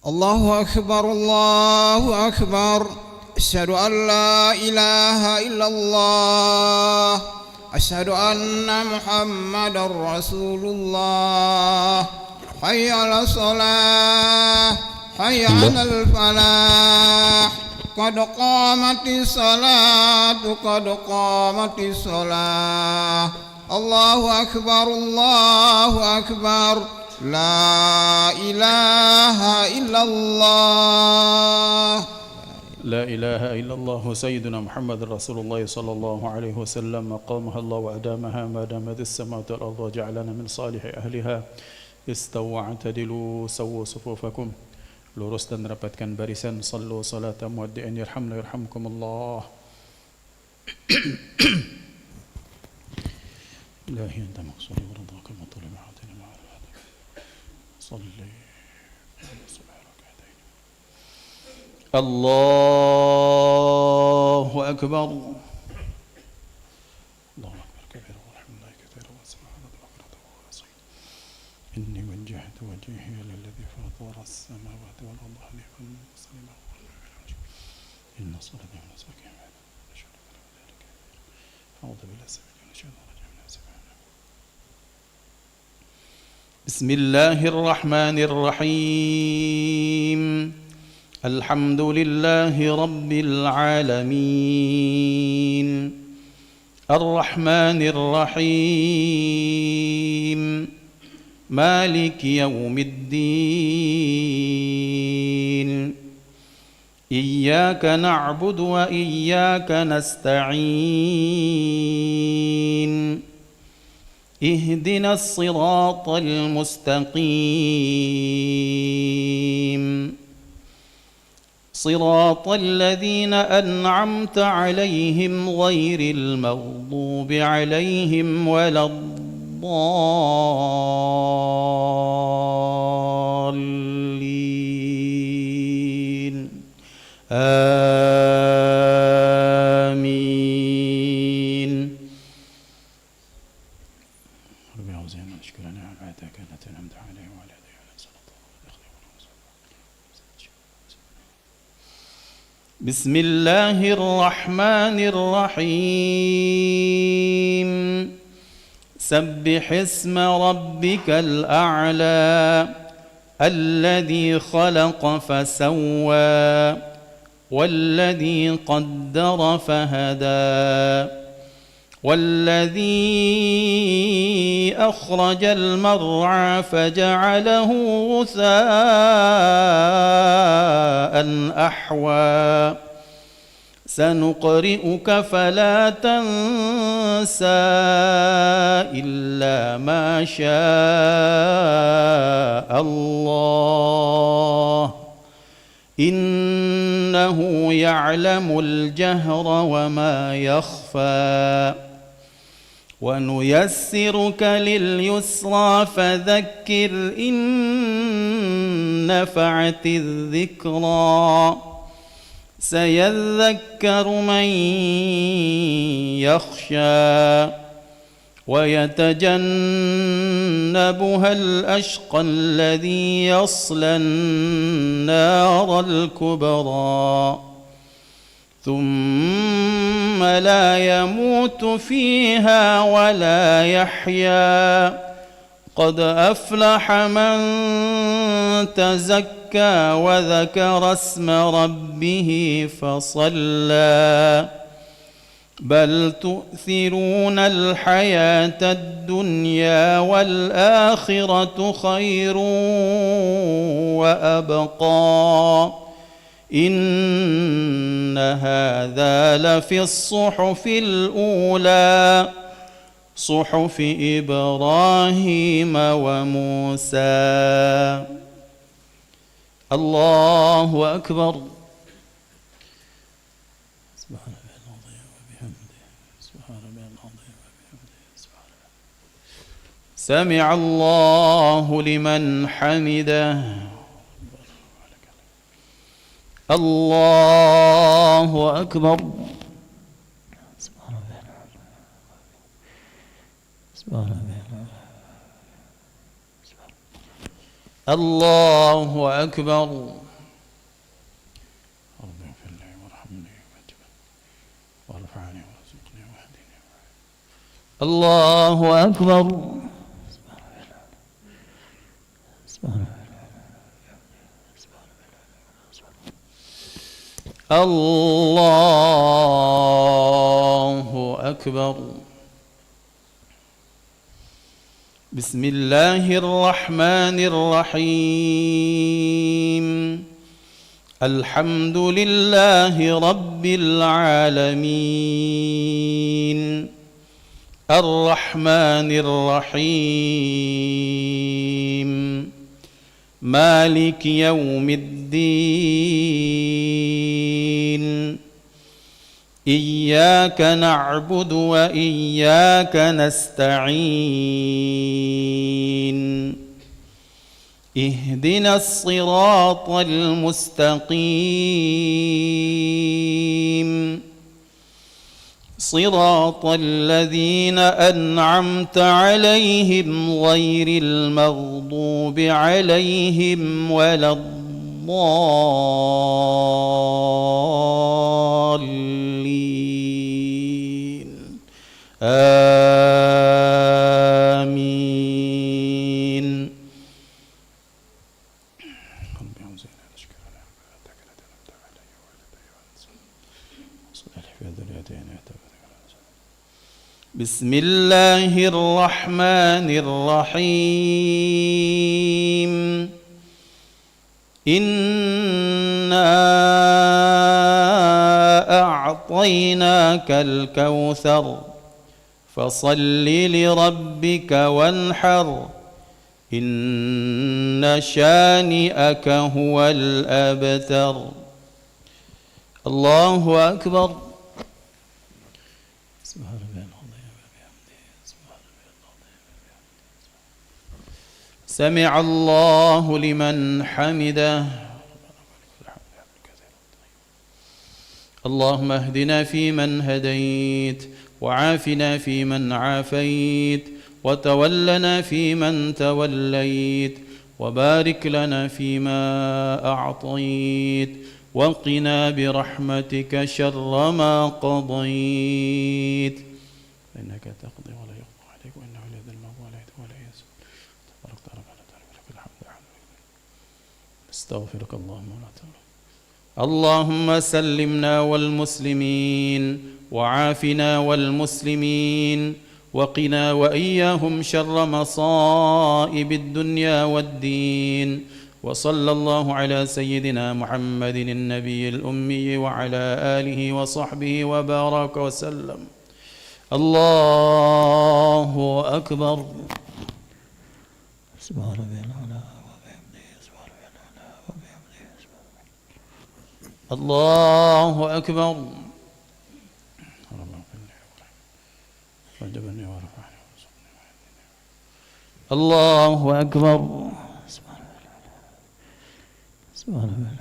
الله أكبر الله أكبر. أشهد أن لا إله إلا الله. أشهد أن محمدا رسول الله. حي على الصلاة حي على الفلاح. قد قامت الصلاة قد قامت الصلاة. الله أكبر الله أكبر. لا إله إلا الله. لا إله إلا الله سيدنا محمد رسول الله صلى الله عليه وسلم. أقامها الله وأدامها ما دامت السماوات والأرض وجعلنا من صالح أهلها. استووا واعتدلوا سووا صفوفكم. lurus dan rapatkan barisan. Sallu salata muwaddi'in yarhamna yarhamkumullah. Ilahi anta maqsudi wa ridhaka matlubi ma'atina ma'arifati. Salli الله أكبر. الله أكبر كبيرا والحمد لله كثيرا وسبحان الله بكرة وأصيلا. إني وجهت وجهي للذي فطر السماوات والأرض حنيفا مسلما إن صلاتي ونسكي أعوذ بالله السميع من الشيطان الرجيم. بسم الله الرحمن الرحيم. الحمد لله رب العالمين الرحمن الرحيم مالك يوم الدين إياك نعبد وإياك نستعين اهدنا الصراط المستقيم صراط الذين أنعمت عليهم غير المغضوب عليهم ولا الضالين آمين. ربي أوزعنا نشكر نعمتك التي أنعمت عليهم وعلى بسم الله الرحمن الرحيم. سبح اسم ربك الأعلى الذي خلق فسوى والذي قدر فهدى والذي أخرج المرعى فجعله غثاء أحوى سنقرئك فلا تنسى إلا ما شاء الله إنه يعلم الجهر وما يخفى ونيسرك لليسرى فذكر إن نفعت الذكرى سيذكر من يخشى ويتجنبها الأشقى الذي يصلى النار الكبرى ثم لا يموت فيها ولا يحيا قد أفلح من تزكى وذكر اسم ربه فصلى بل تؤثرون الحياة الدنيا والآخرة خير وأبقى إن هذا لفي الصحف الأولى صحف إبراهيم وموسى. الله أكبر. سبحان الله العظيم وبحمده سبحان الله العظيم وبحمده سبحان الله. سمع الله لمن حمده. الله أكبر. سبحان الله سبحان الله الله أكبر. رب اغفر لي وارحمني وارفعني وارزقني واهدني. الله أكبر. الله أكبر. بسم الله الرحمن الرحيم. الحمد لله رب العالمين الرحمن الرحيم مالك يوم الدين. إياك نعبد وإياك نستعين. اهدنا الصراط المستقيم صراط الذين أنعمت عليهم غير المغضوب عليهم ولا الضالين. آمين. بسم الله الرحمن الرحيم. إنا أعطيناك الكوثر فصل لربك وانحر إن شانئك هو الأبتر. الله أكبر. سمع الله لمن حمده. اللهم اهدنا فيمن هديت وعافنا فيمن عافيت وتولنا فيمن توليت وبارك لنا فيما أعطيت وقنا برحمتك شر ما قضيت فإنك تقضي ولا يقضى عليك وإنه لا يذل من واليت ولا يعز تبارك ربنا لك الحمد. استغفرك اللهم ولا تغفر. اللهم سلمنا والمسلمين وعافنا والمسلمين وقنا وإياهم شر مصائب الدنيا والدين. وصلى الله على سيدنا محمد النبي الأمي وعلى آله وصحبه وبارك وسلم. الله أكبر. سبحان ربي الأعلى وبحمده. سبحان ربي الأعلى وبحمده. الله أكبر. وجبني ورفعني الله أكبر. سبحان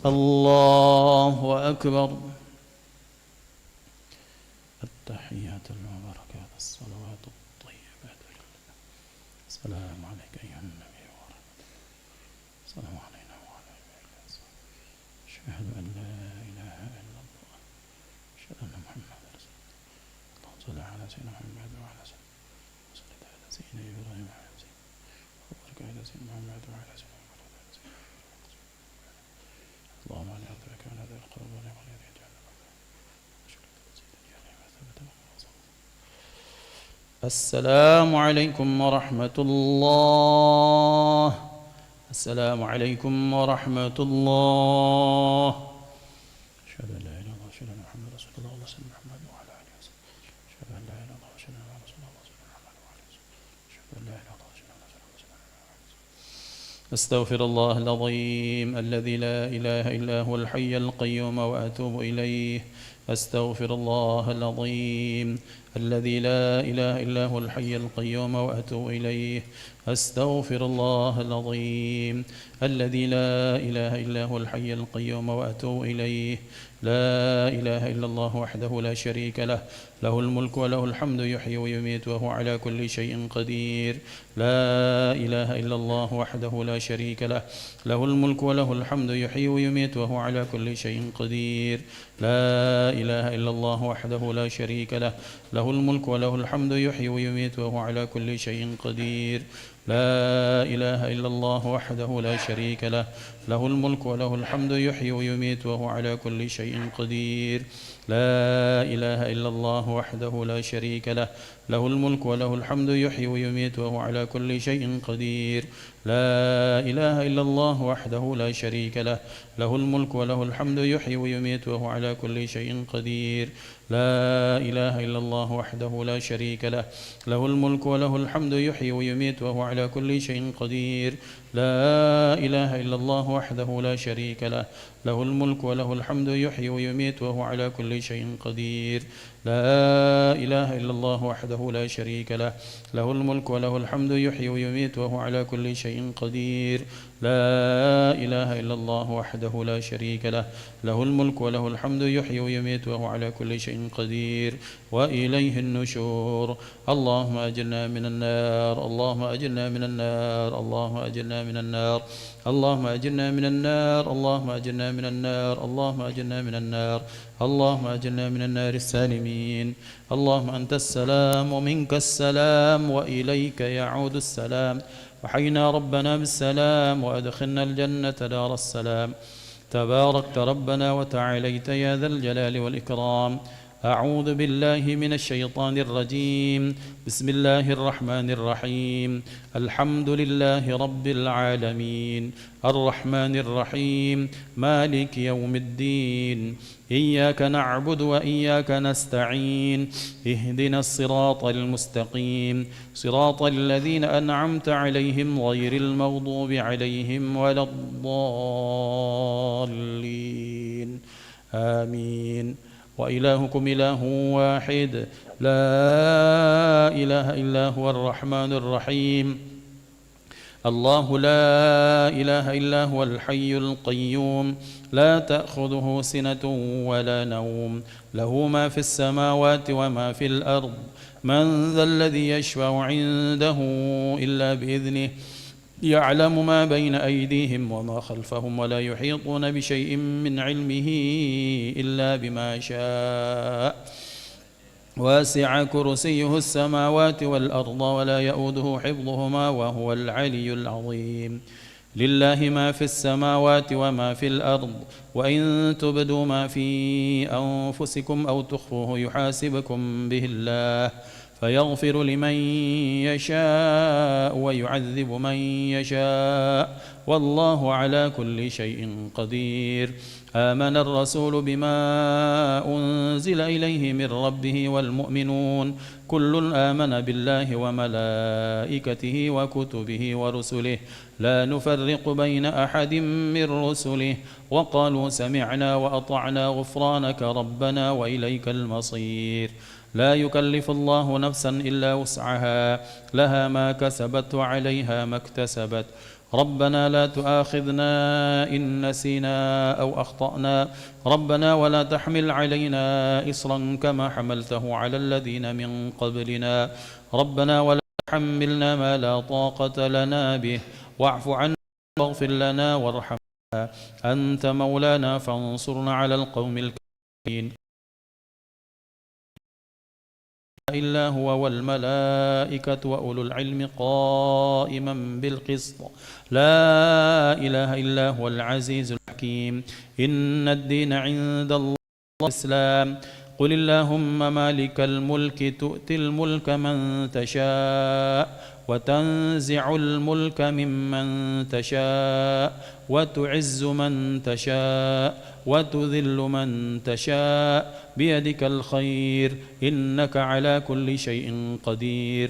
الله أكبر. التحيات المباركات الصلوات الطيبات. السلام عليك أيها النبي ورحمة الله. السلام علينا وعلى عباد الله. أشهد أن لا إله إلا الله. أشهد أن محمدا رسول الله. اللهم صل على سيدنا محمد وعلى سيدنا إبراهيم وعلى سيدنا وبارك على سيدنا محمد وعلى سيدنا اللهم أنا أعوذ من هذا القلب ولا من هذه الجهل. السلام عليكم ورحمة الله. السلام عليكم ورحمة الله. أشهد أن لا إله إلا الله أشهد أن محمدا رسول الله صلى الله عليه وسلم وعلى آله وسلم. أشهد أن لا إله إلا الله أشهد أن رسول الله صلى الله عليه وسلم. أشهد أن لا إله إلا الله أشهد أن رسول الله صلى الله عليه وسلم. أستغفر الله العظيم الذي لا إله إلا هو الحي القيوم وأتوب إليه. أستغفر الله العظيم الذي لا إله إلا هو الحي القيوم وأتوب إليه. أستغفر الله العظيم الذي لا إله إلا هو الحي القيوم وأتوب إليه. لا إله إلا الله وحده لا شريك له، له الملك وله الحمد يحيي ويميت وهو على كل شيء قدير. لا إله إلا الله وحده لا شريك له، له الملك وله الحمد يحيي ويميت وهو على كل شيء قدير. لا إله إلا الله وحده لا شريك له، له الملك وله الحمد يحيي ويميت وهو على كل شيء قدير. لا إله إلا الله وحده لا شريك له، له الملك وله الحمد يحيي ويميت وهو على كل شيء قدير. لا إله إلا الله وحده لا شريك له، له الملك وله الحمد يحيي ويميت وهو على كل شيء قدير. لا إله إلا الله وحده لا شريك له، له الملك وله الحمد يحيي ويميت وهو على كل شيء قدير. لا إله إلا الله وحده لا شريك له، له الملك وله الحمد يحيي ويميت وهو على كل شيء قدير. لا إله إلا الله وحده لا شريك له، له الملك وله الحمد يحيي ويميت وهو على كل شيء قدير. لا إله إلا الله وحده لا شريك له، له الملك وله الحمد يحيي ويميت وهو على كل شيء قدير. لا إله إلا الله وحده لا شريك له، له الملك وله الحمد يحيي ويميت وهو على كل شيء قدير. وإليه النشور. اللهم أجرنا من النار، اللهم أجرنا من النار، اللهم أجرنا من النار، اللهم أجرنا من النار، اللهم أجرنا من النار، اللهم أجرنا من النار، اللهم أجرنا من النار السالمين. اللهم أنت السلام ومنك السلام وإليك يعود السلام. وحينا ربنا بالسلام وأدخلنا الجنة دار السلام. تباركت ربنا وتعاليت يا ذا الجلال والإكرام. أعوذ بالله من الشيطان الرجيم. بسم الله الرحمن الرحيم. الحمد لله رب العالمين، الرحمن الرحيم، مالك يوم الدين. إياك نعبد وإياك نستعين. اهدنا الصراط المستقيم، صراط الذين أنعمت عليهم غير المغضوب عليهم ولا الضالين. آمين. وإلهكم إله واحد، لا إله إلا هو الرحمن الرحيم. الله لا إله إلا هو الحي القيوم، لا تأخذه سنة ولا نوم، له ما في السماوات وما في الأرض. من ذا الذي يشفع عنده إلا بإذنه، يعلم ما بين أيديهم وما خلفهم، ولا يحيطون بشيء من علمه إلا بما شاء. واسع كرسيه السماوات والأرض ولا يؤوده حفظهما وهو العلي العظيم. لله ما في السماوات وما في الأرض، وإن تبدوا ما في أنفسكم أو تخفوه يحاسبكم به الله، فيغفر لمن يشاء ويعذب من يشاء، والله على كل شيء قدير. آمن الرسول بما أنزل إليه من ربه والمؤمنون كل آمن بالله وملائكته وكتبه ورسله، لا نفرق بين أحد من رسله، وقالوا سمعنا وأطعنا غفرانك ربنا وإليك المصير. لا يكلف الله نفسا إلا وسعها، لها ما كسبت وعليها ما اكتسبت. ربنا لا تؤاخذنا إن نسينا أو أخطأنا، ربنا ولا تحمل علينا إصرا كما حملته على الذين من قبلنا، ربنا ولا تحملنا ما لا طاقة لنا به، واعف عنا واغفر لنا وارحمنا، أنت مولانا فانصرنا على القوم الكافرين. إلا هو والملائكة وأولو العلم قائما بالقسط، لا إله إلا هو العزيز الحكيم. إن الدين عند الله الإسلام. قل اللهم مالك الملك تؤتي الملك من تشاء، وتنزع الملك ممن تشاء، وتعز من تشاء، وتذل من تشاء، بيدك الخير إنك على كل شيء قدير.